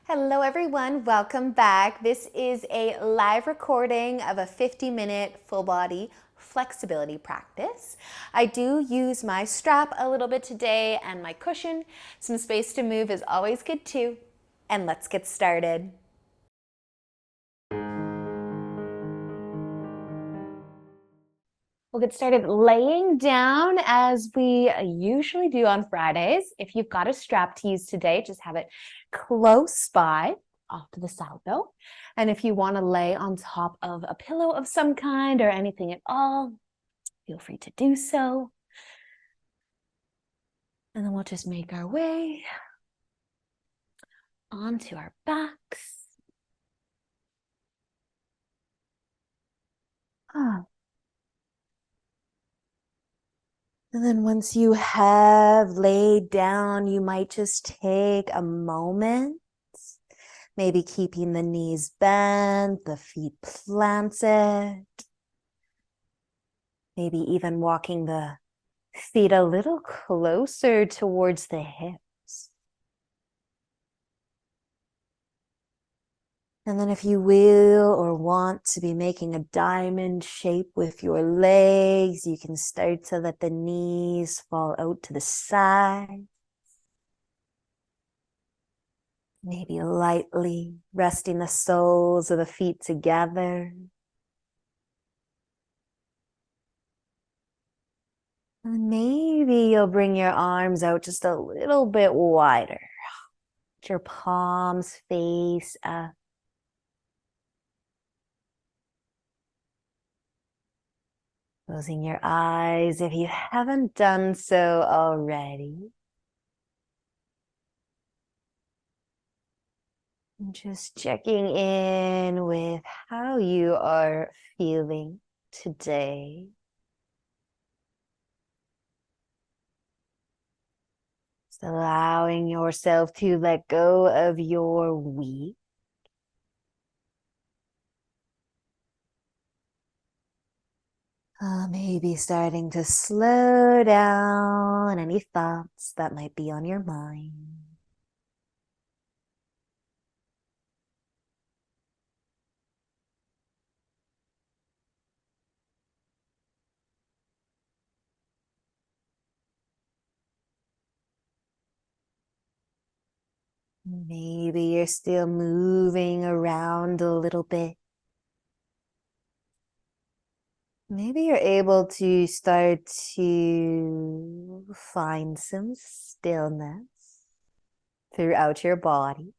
Hello everyone, welcome back. This is a live recording of a 50-minute full body flexibility practice. I do use my strap a little bit today and my cushion. Some space to move is always good too. And let's get started. We'll get started laying down as we usually do on Fridays. If you've got a strap to use today, just have it close by, off to the side though. And if you want to lay on top of a pillow of some kind or anything at all, feel free to do so. And then we'll just make our way onto our backs. And then once you have laid down, you might just take a moment, maybe keeping the knees bent, the feet planted, maybe even walking the feet a little closer towards the hips. And then if you will or want to be making a diamond shape with your legs, you can start to let the knees fall out to the side. Maybe lightly resting the soles of the feet together. And maybe you'll bring your arms out just a little bit wider. Let your palms face up. Closing your eyes if you haven't done so already. And just checking in with how you are feeling today. Just allowing yourself to let go of your week. Maybe starting to slow down any thoughts that might be on your mind. Maybe you're still moving around a little bit. Maybe you're able to start to find some stillness throughout your body,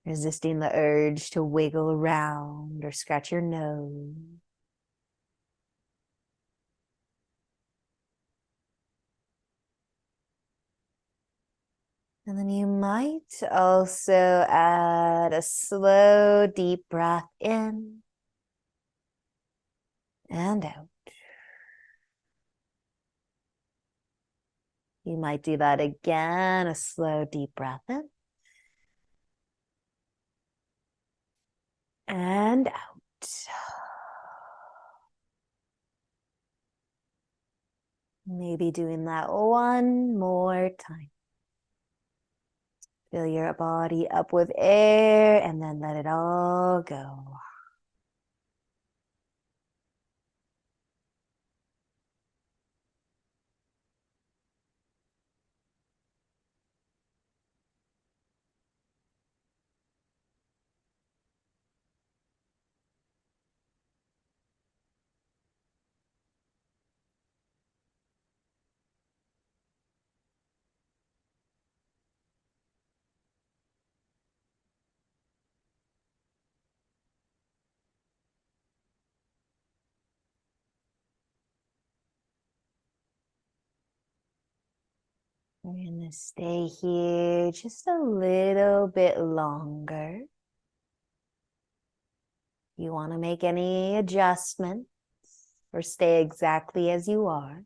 resisting the urge to wiggle around or scratch your nose. And then you might also add a slow, deep breath in and out. You might do that again, a slow, deep breath in and out. Maybe doing that one more time. Fill your body up with air and then let it all go. We're going to stay here just a little bit longer. You want to make any adjustments or stay exactly as you are.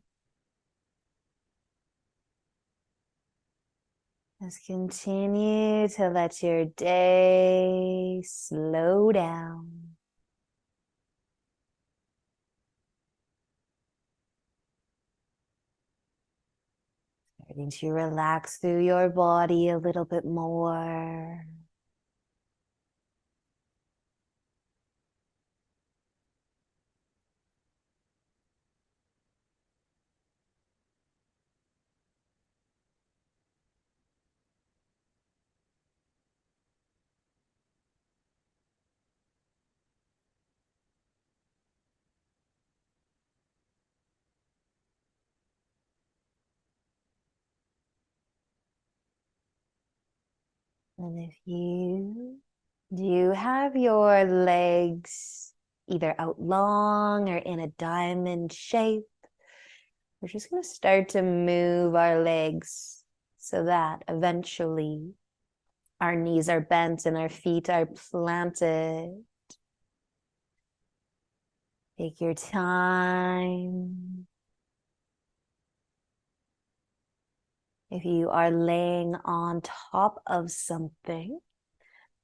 Just continue to let your day slow down. Starting to relax through your body a little bit more. And if you do have your legs either out long or in a diamond shape, we're just going to start to move our legs so that eventually our knees are bent and our feet are planted. Take your time. If you are laying on top of something,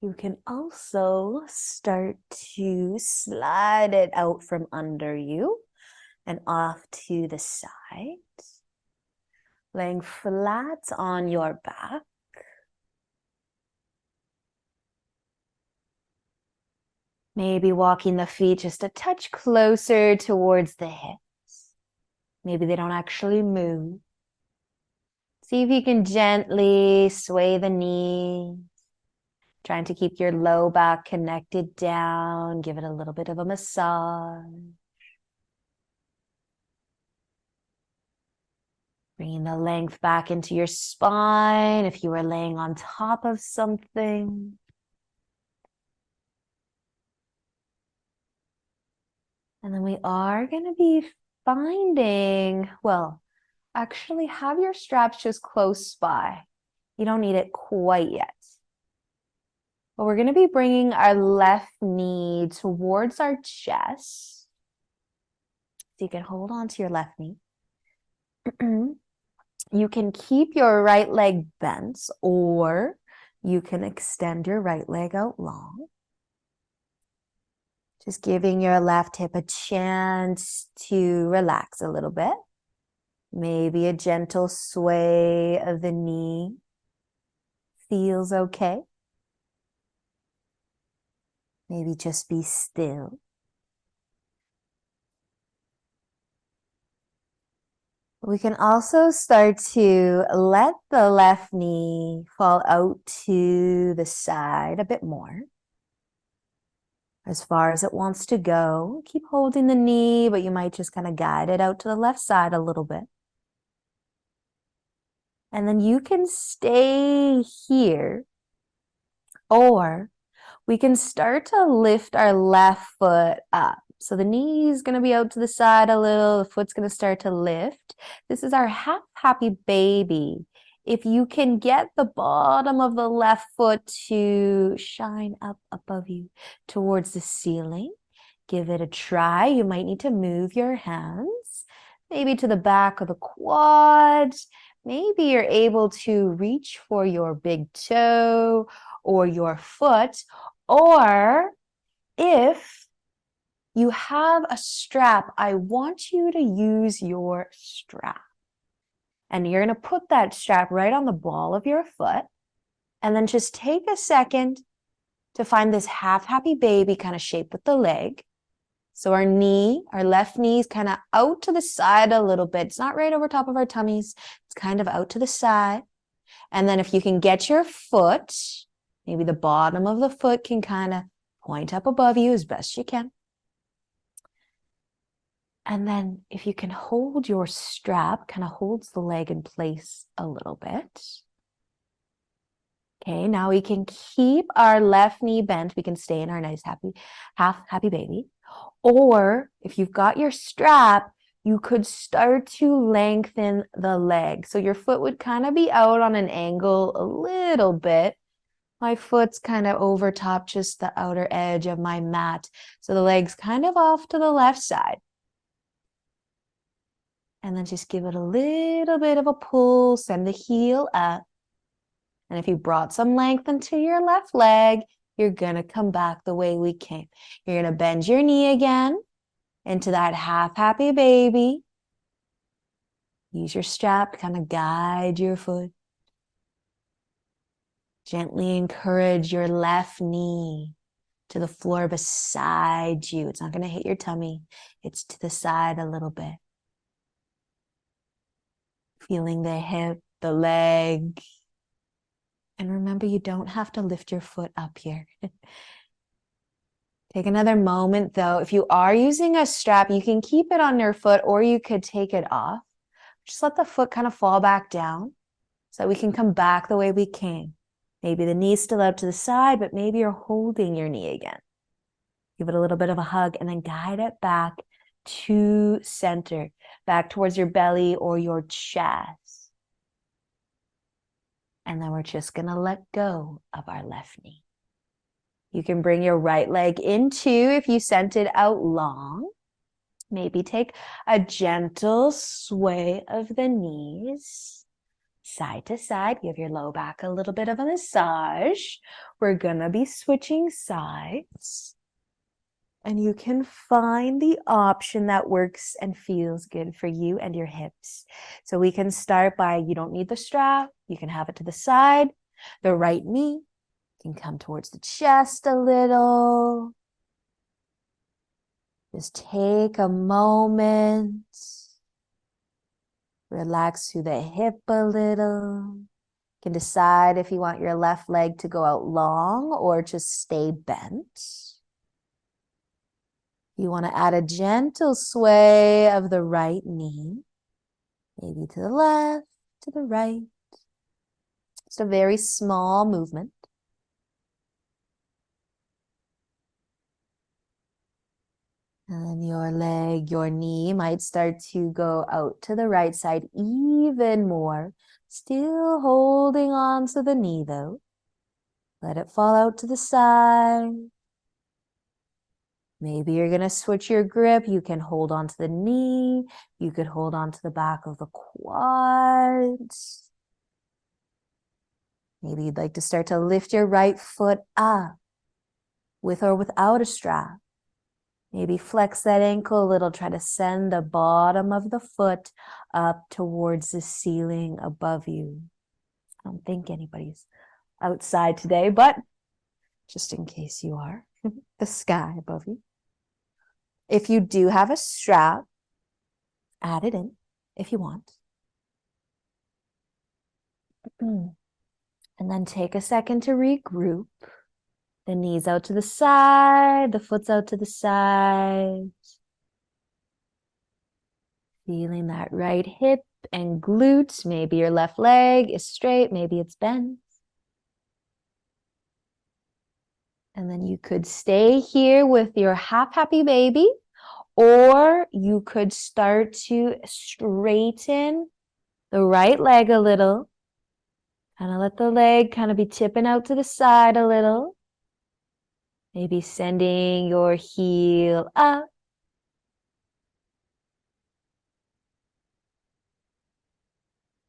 you can also start to slide it out from under you and off to the side. Laying flat on your back. Maybe walking the feet just a touch closer towards the hips. Maybe they don't actually move. See if you can gently sway the knees. Trying to keep your low back connected down. Give it a little bit of a massage. Bringing the length back into your spine if you are laying on top of something. And then we are going to be finding, well, actually have your straps just close by. You don't need it quite yet. But we're going to be bringing our left knee towards our chest. So you can hold on to your left knee. You can keep your right leg bent, or you can extend your right leg out long. Just giving your left hip a chance to relax a little bit. Maybe a gentle sway of the knee feels okay. Maybe just be still. We can also start to let the left knee fall out to the side a bit more. As far as it wants to go. Keep holding the knee, but you might just kind of guide it out to the left side a little bit. And then you can stay here, or we can start to lift our left foot up. So the knee is going to be out to the side a little. The foot's going to start to lift. This is our half happy baby. If you can get the bottom of the left foot to shine up above you towards the ceiling, give it a try. You might need to move your hands, maybe to the back of the quad. Maybe you're able to reach for your big toe or your foot, or if you have a strap, I want you to use your strap. And you're going to put that strap right on the ball of your foot. And then just take a second to find this half happy baby kind of shape with the leg. So our knee, our left knee is kind of out to the side a little bit. It's not right over top of our tummies. It's kind of out to the side. And then if you can get your foot, maybe the bottom of the foot can kind of point up above you as best you can. And then if you can hold your strap, kind of holds the leg in place a little bit. Okay, now we can keep our left knee bent. We can stay in our nice half happy baby. Or if you've got your strap, you could start to lengthen the leg. So your foot would kind of be out on an angle a little bit. My foot's kind of over top, just the outer edge of my mat. So the leg's kind of off to the left side. And then just give it a little bit of a pull, send the heel up. And if you brought some length into your left leg, you're going to come back the way we came. You're going to bend your knee again into that half happy baby. Use your strap to kind of guide your foot. Gently encourage your left knee to the floor beside you. It's not going to hit your tummy. It's to the side a little bit. Feeling the hip, the leg. And remember, you don't have to lift your foot up here. Take another moment though. If you are using a strap, you can keep it on your foot or you could take it off. Just let the foot kind of fall back down so that we can come back the way we came. Maybe the knee's still out to the side, but maybe you're holding your knee again. Give it a little bit of a hug and then guide it back to center, back towards your belly or your chest. And then we're just going to let go of our left knee. You can bring your right leg in too if you sent it out long. Maybe take a gentle sway of the knees, side to side. Give your low back a little bit of a massage. We're going to be switching sides. And you can find the option that works and feels good for you and your hips. So we can start by, you don't need the strap. You can have it to the side. The right knee can come towards the chest a little. Just take a moment. Relax through the hip a little. You can decide if you want your left leg to go out long or just stay bent. You want to add a gentle sway of the right knee, maybe to the left, to the right. Just a very small movement. And then your leg, your knee might start to go out to the right side even more. Still holding on to the knee though. Let it fall out to the side. Maybe you're going to switch your grip. You can hold on to the knee. You could hold on to the back of the quads. Maybe you'd like to start to lift your right foot up with or without a strap. Maybe flex that ankle a little. Try to send the bottom of the foot up towards the ceiling above you. I don't think anybody's outside today, but just in case you are, the sky above you. If you do have a strap, add it in if you want. And then take a second to regroup. The knees out to the side, the foot's out to the side. Feeling that right hip and glute. Maybe your left leg is straight, maybe it's bent. And then you could stay here with your half happy baby, or you could start to straighten the right leg a little. Kind of let the leg kind of be tipping out to the side a little. Maybe sending your heel up.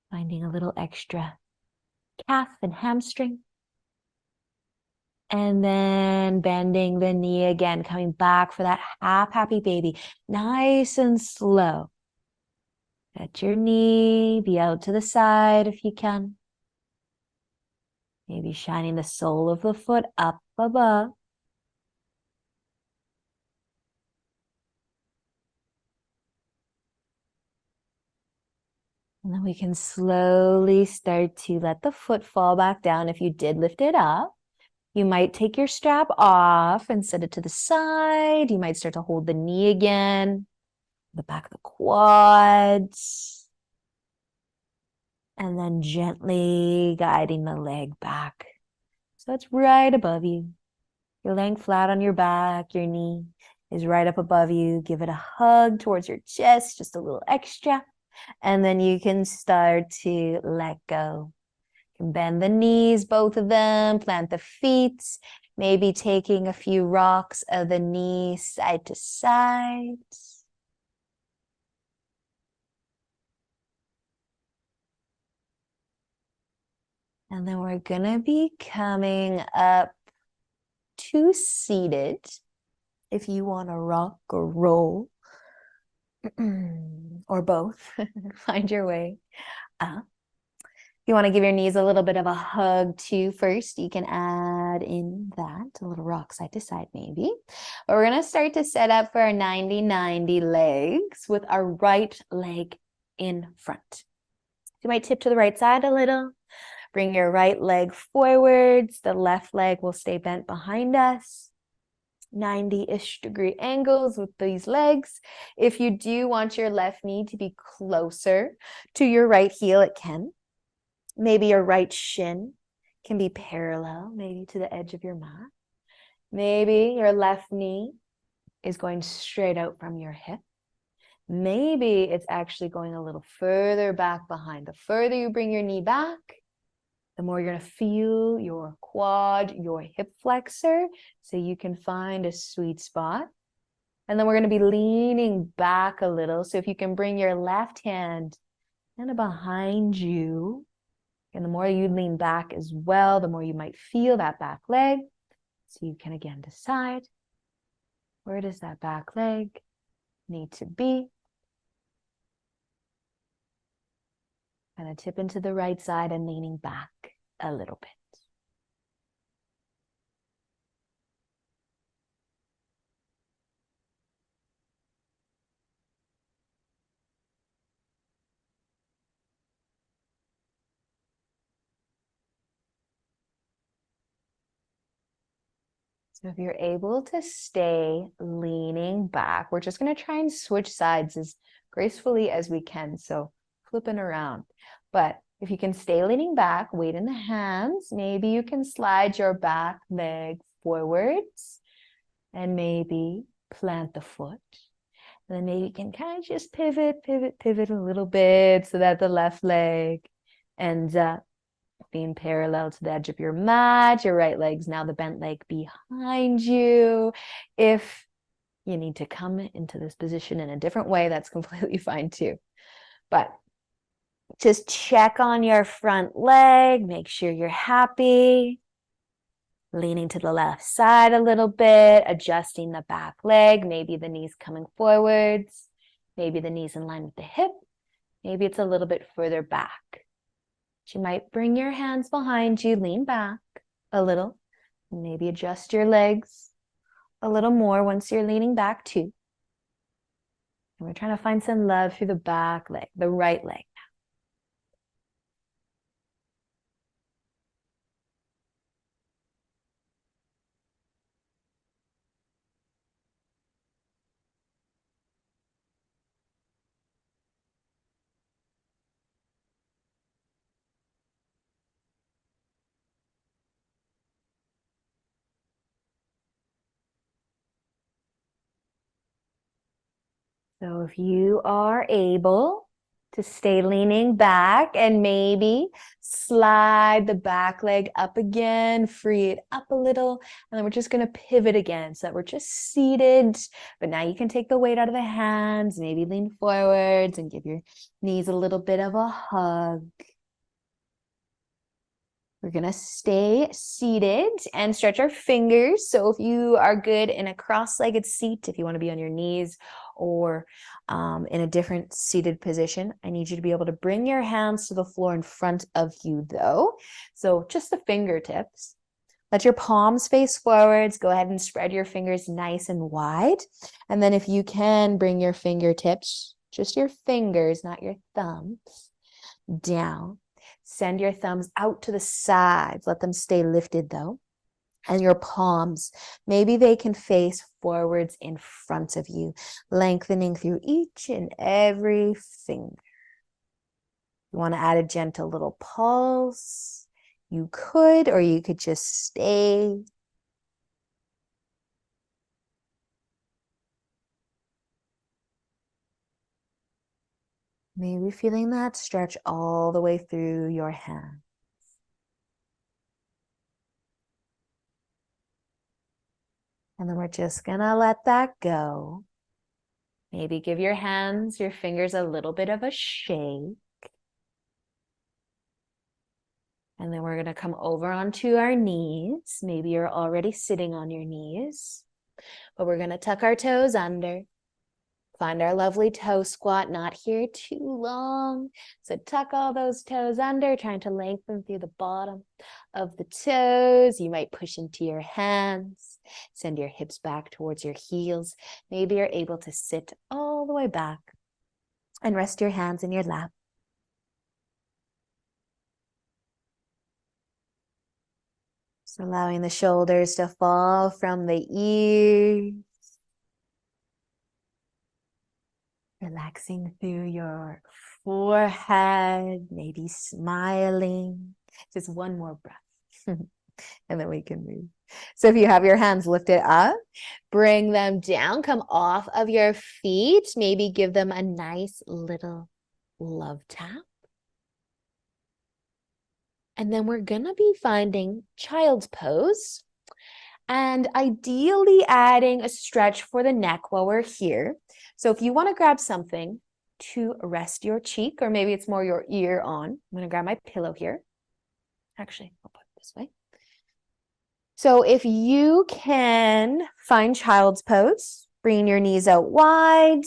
Finding a little extra calf and hamstring. And then bending the knee again, coming back for that half happy baby. Nice and slow. Let your knee be out to the side if you can. Maybe shining the sole of the foot up above. And then we can slowly start to let the foot fall back down. If you did lift it up, you might take your strap off and set it to the side. You might start to hold the knee again, the back of the quads. And then gently guiding the leg back. So it's right above you. You're laying flat on your back. Your knee is right up above you. Give it a hug towards your chest, just a little extra. And then you can start to let go. You can bend the knees, both of them, plant the feet, maybe taking a few rocks of the knee side to side. And then we're going to be coming up to seated. If you want to rock or roll, or both. Find your way up. If you want to give your knees a little bit of a hug too first, you can add in that, a little rock side to side maybe. But we're going to start to set up for our 90-90 legs with our right leg in front. You might tip to the right side a little. Bring your right leg forwards. The left leg will stay bent behind us. 90-ish degree angles with these legs. If you do want your left knee to be closer to your right heel, it can. Maybe your right shin can be parallel, maybe to the edge of your mat. Maybe your left knee is going straight out from your hip. Maybe it's actually going a little further back behind. The further you bring your knee back, the more you're going to feel your quad, your hip flexor, so you can find a sweet spot. And then we're going to be leaning back a little. So if you can bring your left hand kind of behind you, and the more you lean back as well, the more you might feel that back leg. So you can again decide, where does that back leg need to be? Kind of tip into the right side and leaning back a little bit. So if you're able to stay leaning back, we're just going to try and switch sides as gracefully as we can. So flipping around. But if you can stay leaning back, weight in the hands, maybe you can slide your back leg forwards and maybe plant the foot. And then maybe you can kind of just pivot a little bit so that the left leg ends up being parallel to the edge of your mat. Your right leg's now the bent leg behind you. If you need to come into this position in a different way, that's completely fine too. But just check on your front leg, make sure you're happy. Leaning to the left side a little bit, adjusting the back leg. Maybe the knees coming forwards. Maybe the knees in line with the hip. Maybe it's a little bit further back. You might bring your hands behind you, lean back a little, and maybe adjust your legs a little more once you're leaning back too. And we're trying to find some love through the back leg, the right leg. So if you are able to stay leaning back and maybe slide the back leg up again, free it up a little, and then we're just going to pivot again so that we're just seated. But now you can take the weight out of the hands, maybe lean forwards and give your knees a little bit of a hug. We're going to stay seated and stretch our fingers. So if you are good in a cross-legged seat, if you want to be on your knees or in a different seated position, I need you to be able to bring your hands to the floor in front of you though. So just the fingertips. Let your palms face forwards. Go ahead and spread your fingers nice and wide. And then if you can, bring your fingertips, just your fingers, not your thumbs, down. Send your thumbs out to the sides. Let them stay lifted though. And your palms, maybe they can face forwards in front of you, lengthening through each and every finger. You want to add a gentle little pulse. You could, or you could just stay. Maybe feeling that stretch all the way through your hands. And then we're just gonna let that go. Maybe give your hands, your fingers a little bit of a shake. And then we're gonna come over onto our knees. Maybe you're already sitting on your knees, but we're gonna tuck our toes under. Find our lovely toe squat, not here too long. So tuck all those toes under, trying to lengthen through the bottom of the toes. You might push into your hands, send your hips back towards your heels. Maybe you're able to sit all the way back and rest your hands in your lap. Just allowing the shoulders to fall from the ears. Relaxing through your forehead, maybe smiling. Just one more breath. And then we can move. So if you have your hands lifted up, bring them down, come off of your feet, maybe give them a nice little love tap. And then we're going to be finding child's pose and ideally adding a stretch for the neck while we're here. So if you want to grab something to rest your cheek, or maybe it's more your ear on, I'm going to grab my pillow here. Actually, I'll put it this way. So if you can find child's pose, bringing your knees out wide,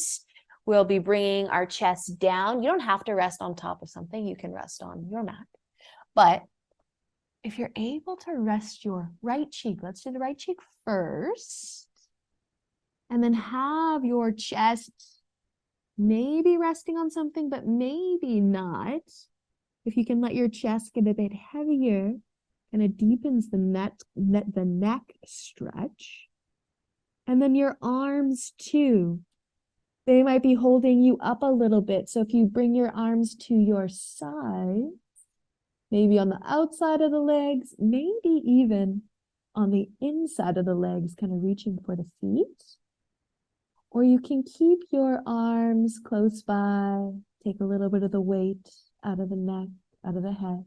we'll be bringing our chest down. You don't have to rest on top of something. You can rest on your mat. But if you're able to rest your right cheek, let's do the right cheek first. And then have your chest maybe resting on something, but maybe not. If you can let your chest get a bit heavier, and it deepens the neck stretch. And then your arms too. They might be holding you up a little bit. So if you bring your arms to your side, maybe on the outside of the legs, maybe even on the inside of the legs, kind of reaching for the feet. Or you can keep your arms close by, take a little bit of the weight out of the neck, out of the head.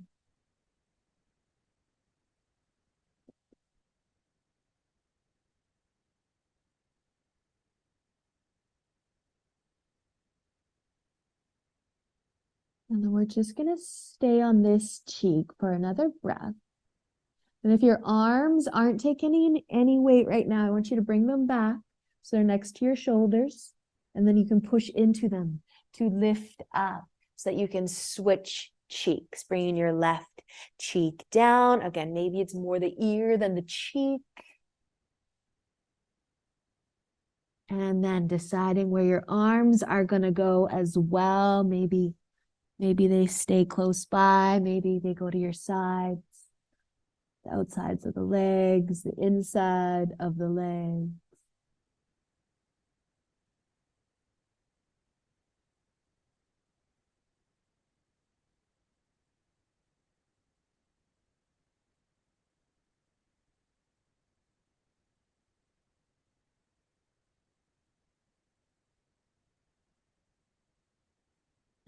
And then we're just going to stay on this cheek for another breath. And if your arms aren't taking any weight right now, I want you to bring them back so they're next to your shoulders. And then you can push into them to lift up so that you can switch cheeks, bringing your left cheek down. Again, maybe it's more the ear than the cheek. And then deciding where your arms are going to go as well. Maybe they stay close by. Maybe they go to your sides, the outsides of the legs, the inside of the legs.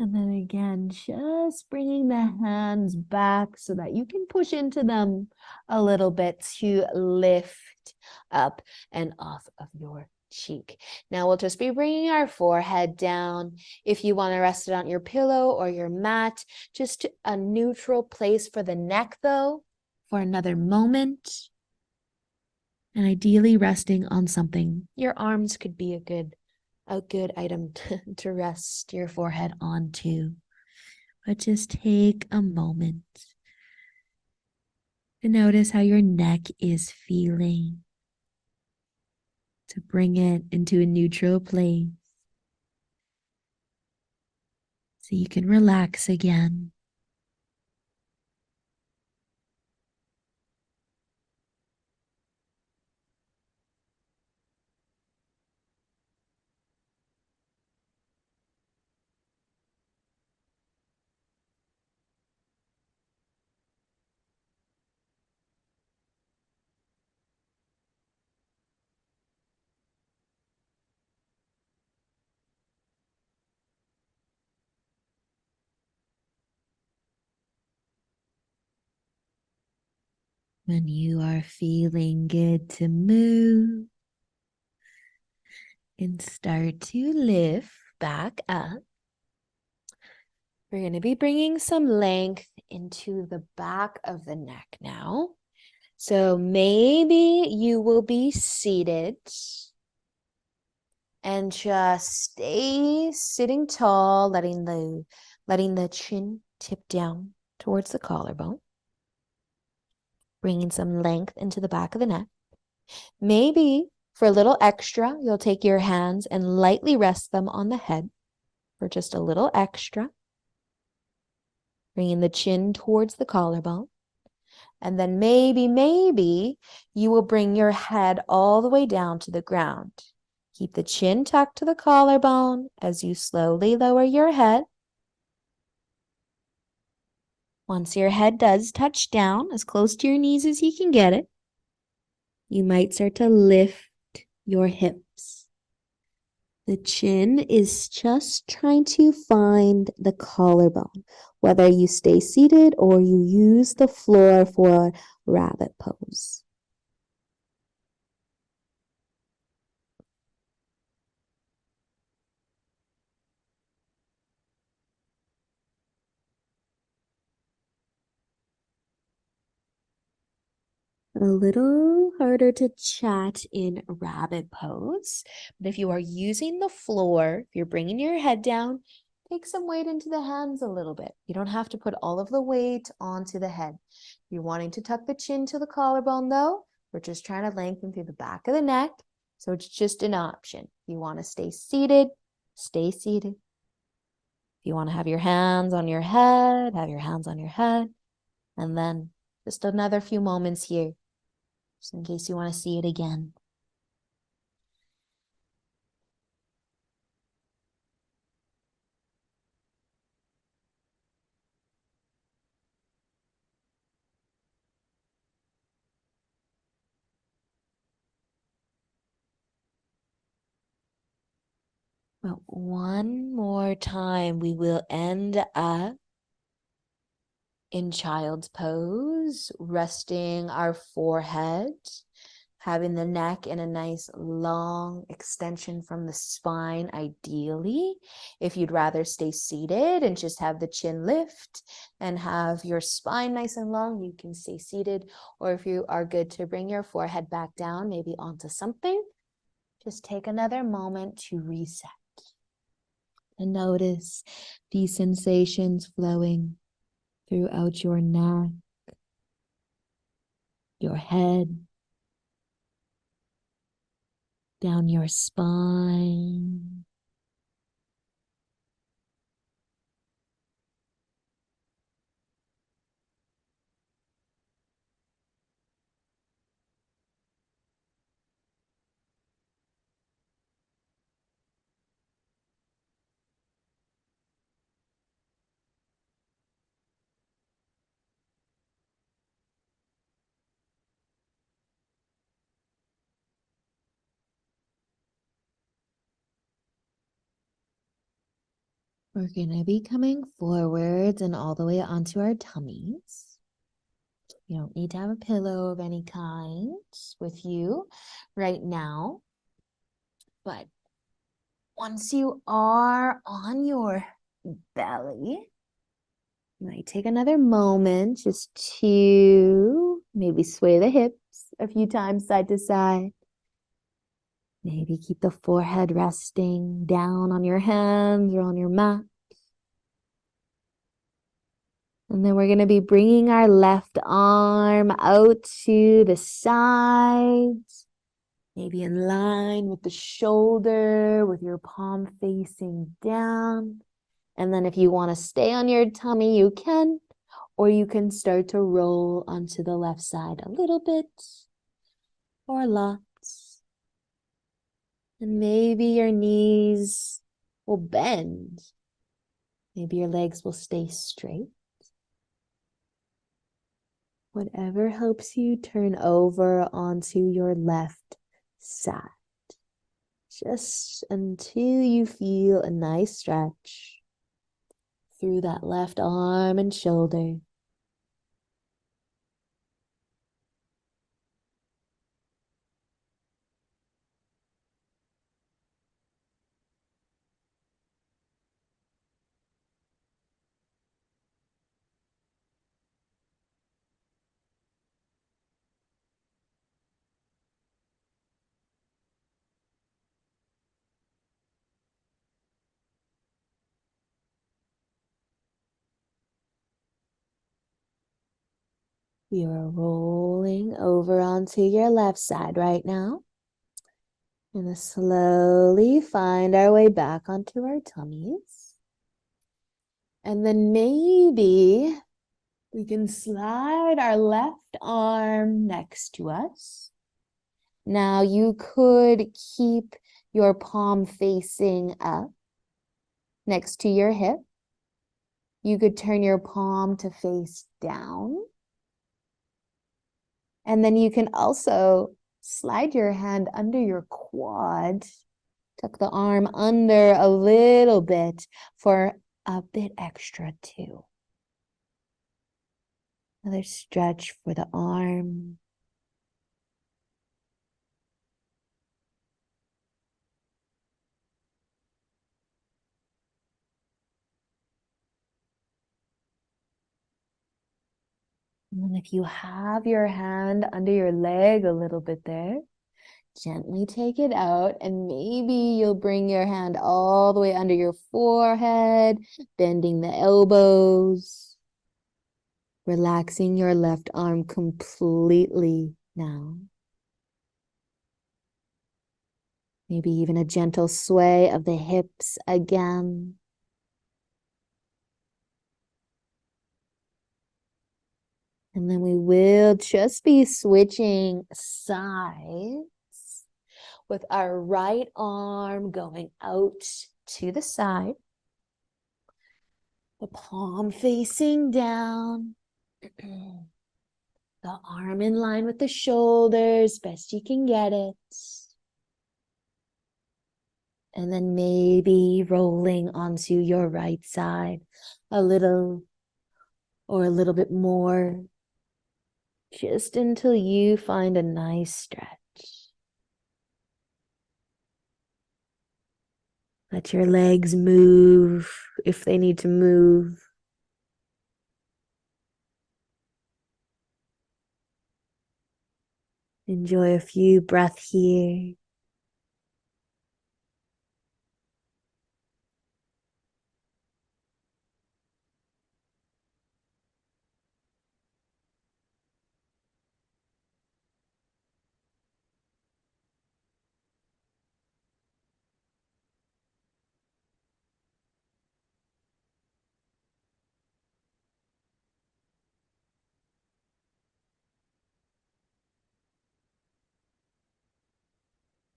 And then again, just bringing the hands back so that you can push into them a little bit to lift up and off of your cheek. Now we'll just be bringing our forehead down. If you want to rest it on your pillow or your mat, just a neutral place for the neck though, for another moment. And ideally resting on something. Your arms could be a good item to rest your forehead onto. But just take a moment to notice how your neck is feeling, to bring it into a neutral place so you can relax again. When you are feeling good to move and start to lift back up, we're going to be bringing some length into the back of the neck now. So maybe you will be seated And just stay sitting tall, letting the chin tip down towards the collarbone. Bringing some length into the back of the neck. Maybe for a little extra, you'll take your hands and lightly rest them on the head for just a little extra. Bringing the chin towards the collarbone. And then maybe you will bring your head all the way down to the ground. Keep the chin tucked to the collarbone as you slowly lower your head. Once your head does touch down, as close to your knees as you can get it, you might start to lift your hips. The chin is just trying to find the collarbone, whether you stay seated or you use the floor for rabbit pose. A little harder to chat in rabbit pose, but if you are using the floor, if you're bringing your head down, take some weight into the hands a little bit. You don't have to put all of the weight onto the head. If you're wanting to tuck the chin to the collarbone though, we're just trying to lengthen through the back of the neck, so it's just an option. If you want to stay seated, stay seated. If you want to have your hands on your head, have your hands on your head, and then just another few moments here, just in case you want to see it again. But one more time, we will end up in child's pose, resting our forehead, having the neck in a nice long extension from the spine, ideally. If you'd rather stay seated and just have the chin lift and have your spine nice and long, you can stay seated. Or if you are good to bring your forehead back down, maybe onto something, just take another moment to reset. And notice these sensations flowing throughout your neck, your head, down your spine. We're going to be coming forwards and all the way onto our tummies. You don't need to have a pillow of any kind with you right now. But once you are on your belly, you might take another moment just to maybe sway the hips a few times side to side. Maybe keep the forehead resting down on your hands or on your mat. And then we're going to be bringing our left arm out to the sides, maybe in line with the shoulder, with your palm facing down. And then if you want to stay on your tummy, you can, or you can start to roll onto the left side a little bit or lots. And maybe your knees will bend. Maybe your legs will stay straight. Whatever helps you turn over onto your left side. Just until you feel a nice stretch through that left arm and shoulder. You are rolling over onto your left side right now. We're going to slowly find our way back onto our tummies. And then maybe we can slide our left arm next to us. Now you could keep your palm facing up next to your hip. You could turn your palm to face down. And then you can also slide your hand under your quad. Tuck the arm under a little bit for a bit extra too. Another stretch for the arm. And then if you have your hand under your leg a little bit there, gently take it out, and maybe you'll bring your hand all the way under your forehead, bending the elbows, relaxing your left arm completely now. Maybe even a gentle sway of the hips again. And then we will just be switching sides with our right arm going out to the side. The palm facing down. The arm in line with the shoulders, best you can get it. And then maybe rolling onto your right side a little or a little bit more, just until you find a nice stretch. Let your legs move if they need to move. Enjoy a few breaths here.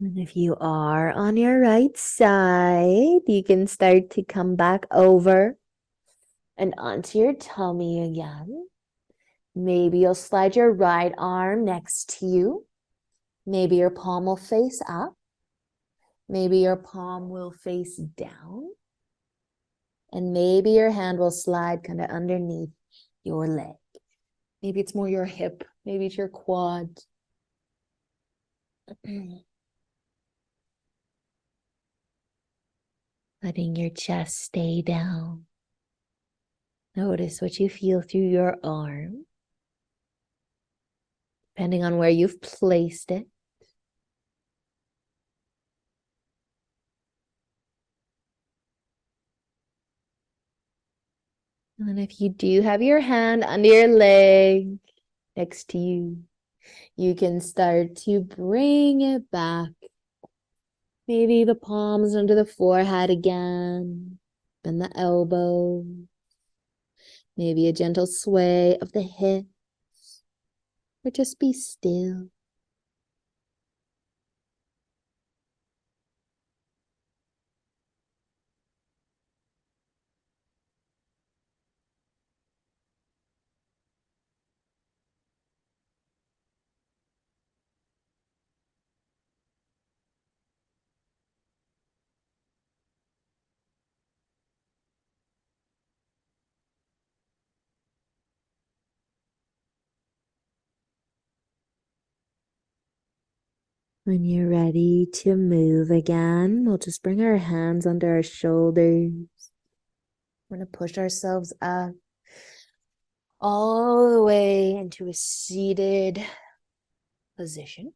And if you are on your right side, you can start to come back over and onto your tummy again. Maybe you'll slide your right arm next to you. Maybe your palm will face up. Maybe your palm will face down. And maybe your hand will slide kind of underneath your leg. Maybe it's more your hip. Maybe it's your quad. Letting your chest stay down. Notice what you feel through your arm, depending on where you've placed it. And then if you do have your hand under your leg next to you, you can start to bring it back. Maybe the palms under the forehead again, bend the elbow. Maybe a gentle sway of the hips, or just be still. When you're ready to move again, we'll just bring our hands under our shoulders. We're going to push ourselves up all the way into a seated position.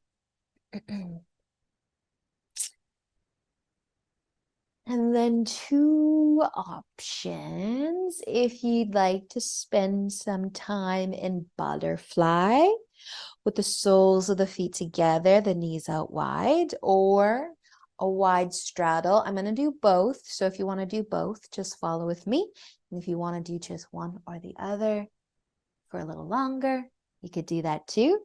And then two options. If you'd like to spend some time in butterfly with the soles of the feet together, the knees out wide, or a wide straddle. I'm going to do both. So if you want to do both, just follow with me. And if you want to do just one or the other for a little longer, you could do that too.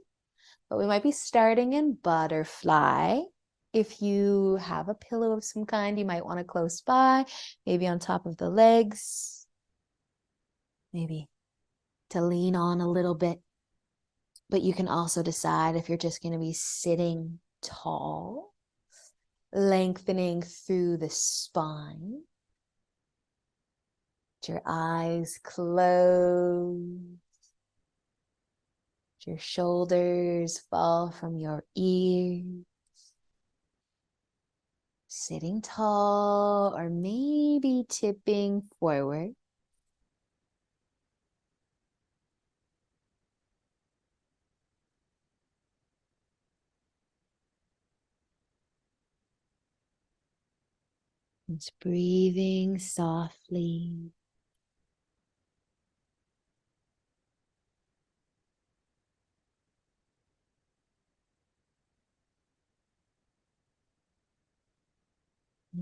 But we might be starting in butterfly. If you have a pillow of some kind, you might want to close by, maybe on top of the legs, maybe to lean on a little bit. But you can also decide if you're just going to be sitting tall, lengthening through the spine. Let your eyes close. Let your shoulders fall from your ears. Sitting tall or maybe tipping forward. Just breathing softly.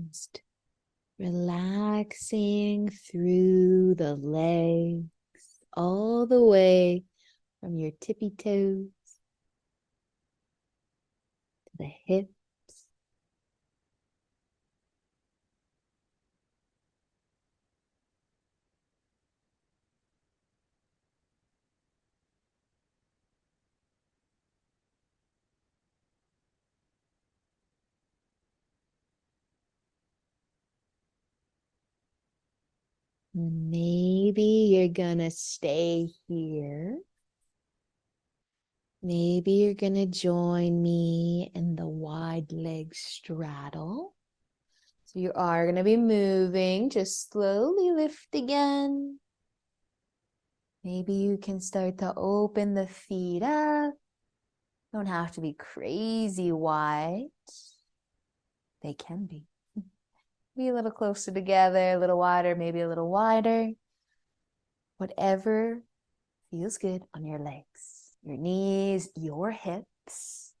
Just relaxing through the legs, all the way from your tippy toes to the hips. Maybe you're gonna stay here. Maybe you're gonna join me in the wide leg straddle. So you are gonna be moving, just slowly lift again. Maybe you can start to open the feet up. Don't have to be crazy wide. They can be. Be a little closer together, a little wider, maybe a little wider. Whatever feels good on your legs, your knees, your hips.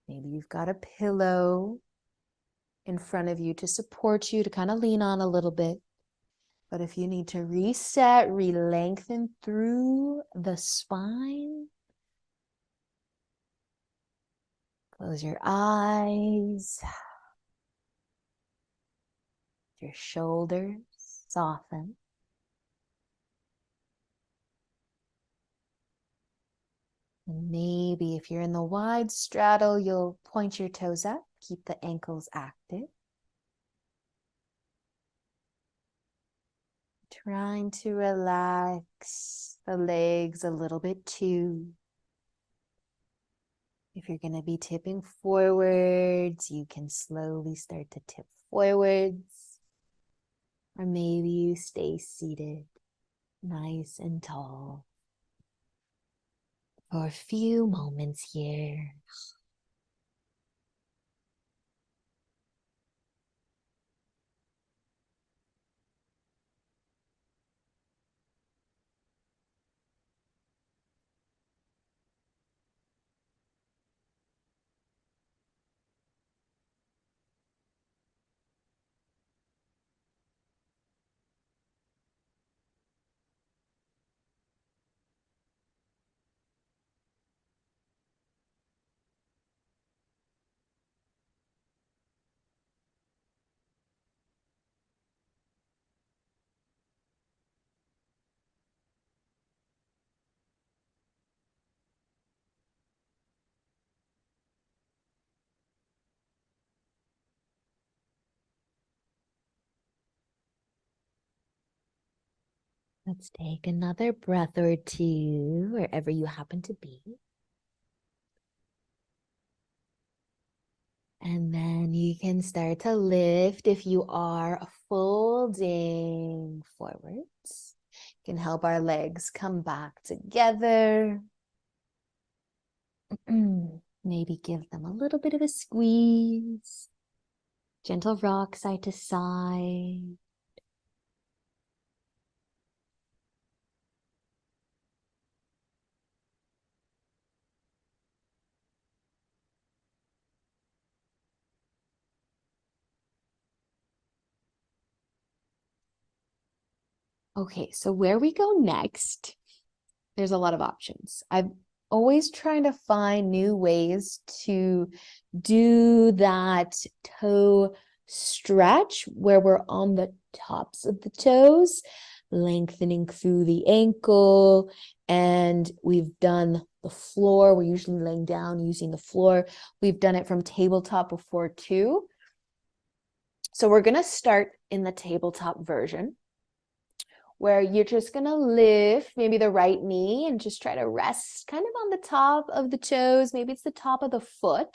Maybe you've got a pillow in front of you to support you, to kind of lean on a little bit. But if you need to reset, re-lengthen through the spine, close your eyes, your shoulders soften. And maybe if you're in the wide straddle, you'll point your toes up, keep the ankles active. Trying to relax the legs a little bit too. If you're going to be tipping forwards, you can slowly start to tip forwards. Or maybe you stay seated, nice and tall, for a few moments here. Let's take another breath or two, wherever you happen to be. And then you can start to lift if you are folding forwards. You can help our legs come back together. Maybe give them a little bit of a squeeze. Gentle rock side to side. Okay, so where we go next, there's a lot of options. I've always trying to find new ways to do that toe stretch where we're on the tops of the toes, lengthening through the ankle. And we've done the floor. We're usually laying down using the floor. We've done it from tabletop before too. So we're going to start in the tabletop version, where you're just going to lift maybe the right knee and just try to rest kind of on the top of the toes. Maybe it's the top of the foot.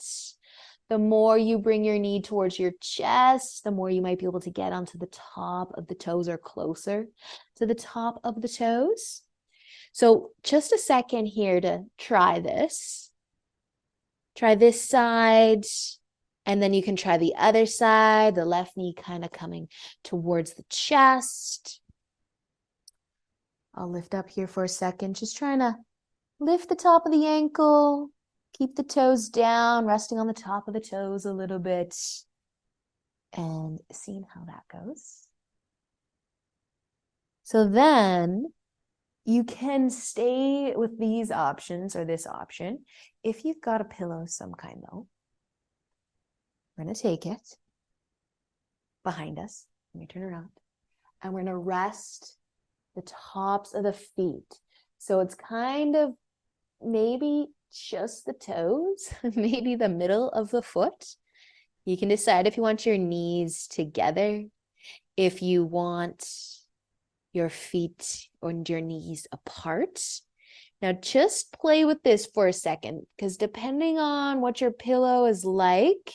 The more you bring your knee towards your chest, the more you might be able to get onto the top of the toes or closer to the top of the toes. So just a second here to try this. Try this side, and then you can try the other side, the left knee kind of coming towards the chest. I'll lift up here for a second, just trying to lift the top of the ankle, keep the toes down, resting on the top of the toes a little bit, and seeing how that goes. So then you can stay with these options or this option. If you've got a pillow of some kind though, we're going to take it behind us. Let me turn around. And we're going to rest the tops of the feet. So it's kind of maybe just the toes, maybe the middle of the foot. You can decide if you want your knees together, if you want your feet and your knees apart. Now just play with this for a second, because depending on what your pillow is like,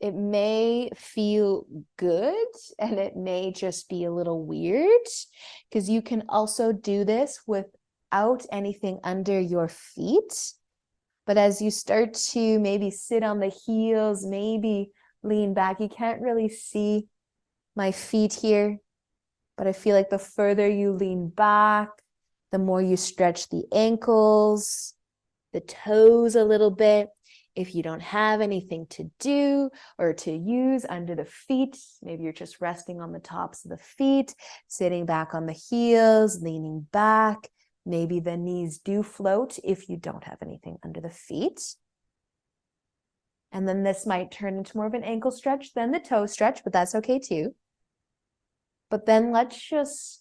it may feel good and it may just be a little weird, because you can also do this without anything under your feet. But as you start to maybe sit on the heels, maybe lean back, you can't really see my feet here, but I feel like the further you lean back, the more you stretch the ankles, the toes a little bit. If you don't have anything to do or to use under the feet, maybe you're just resting on the tops of the feet, sitting back on the heels, leaning back. Maybe the knees do float if you don't have anything under the feet. And then this might turn into more of an ankle stretch than the toe stretch, but that's okay too. But then let's just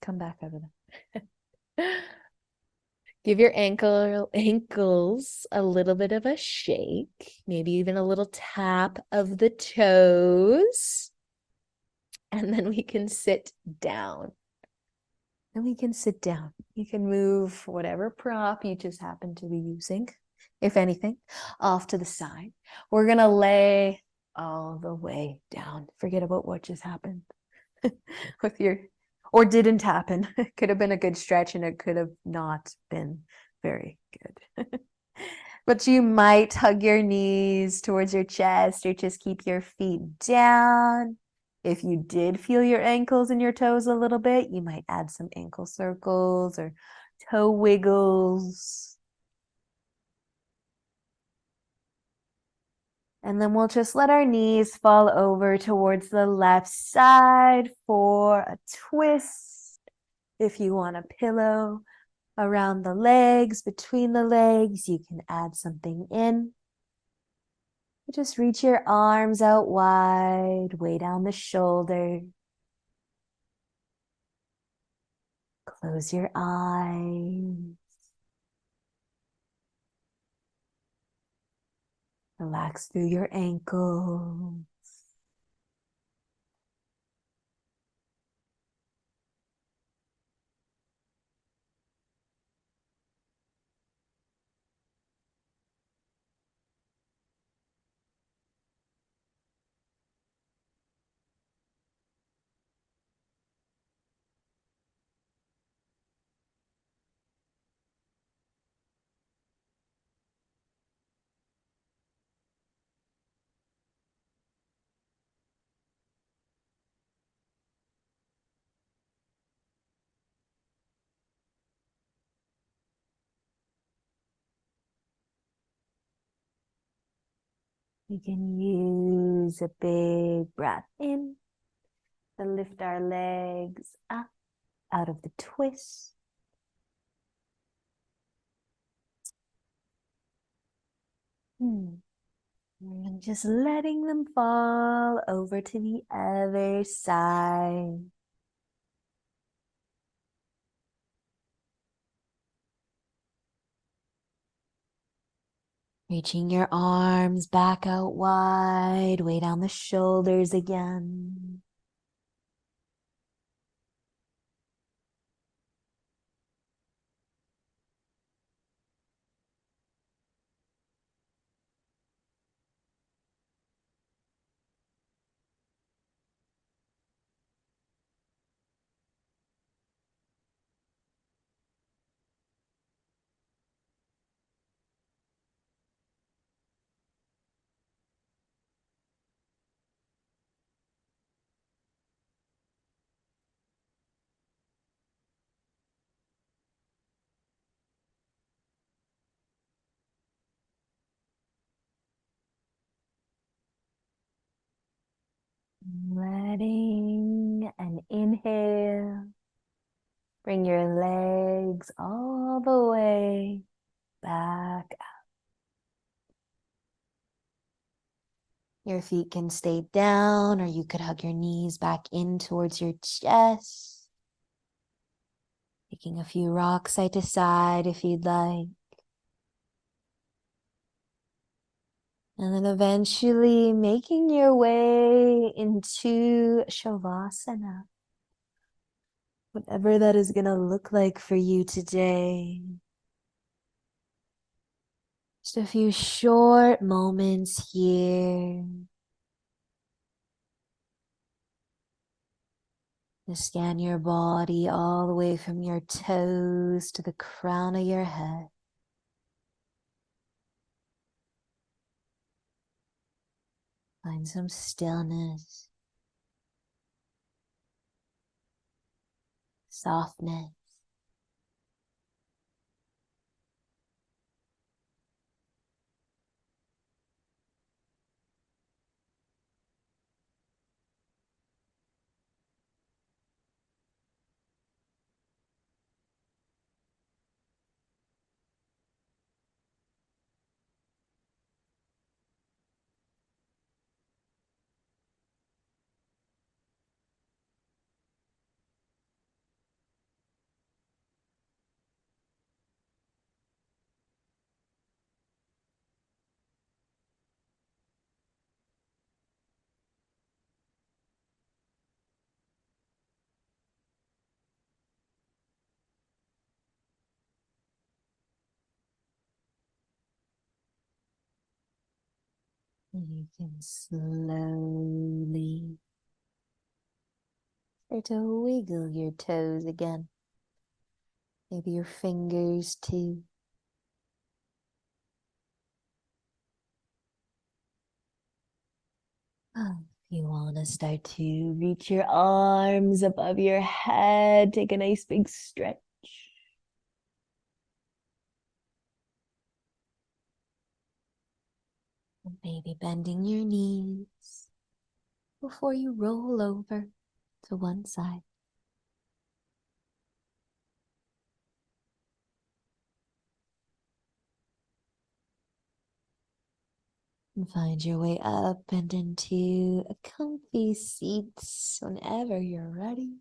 come back over that. Give your ankles a little bit of a shake, maybe even a little tap of the toes. And then we can sit down. And we can sit down. You can move whatever prop you just happen to be using, if anything, off to the side. We're going to lay all the way down. Forget about what just happened with your, or didn't happen. It could have been a good stretch and it could have not been very good. But you might hug your knees towards your chest or just keep your feet down. If you did feel your ankles and your toes a little bit, you might add some ankle circles or toe wiggles. And then we'll just let our knees fall over towards the left side for a twist. If you want a pillow around the legs, between the legs, you can add something in. Just reach your arms out wide, way down the shoulder. Close your eyes. Relax through your ankles. We can use a big breath in to lift our legs up out of the twist. And just letting them fall over to the other side. Reaching your arms back out wide, way down the shoulders again. Letting an inhale. Bring your legs all the way back up. Your feet can stay down, or you could hug your knees back in towards your chest. Taking a few rocks side to side if you'd like. And then eventually making your way into Shavasana. Whatever that is going to look like for you today. Just a few short moments here. To scan your body all the way from your toes to the crown of your head. Find some stillness, softness. You can slowly start to wiggle your toes again. Maybe your fingers too. If you want to start to reach your arms above your head, take a nice big stretch. Maybe bending your knees before you roll over to one side. And find your way up and into a comfy seat whenever you're ready.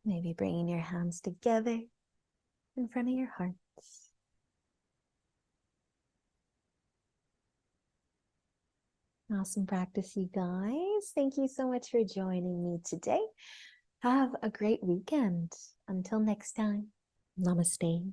Maybe bringing your hands together in front of your hearts. Awesome practice, you guys. Thank you so much for joining me today. Have a great weekend. Until next time, namaste.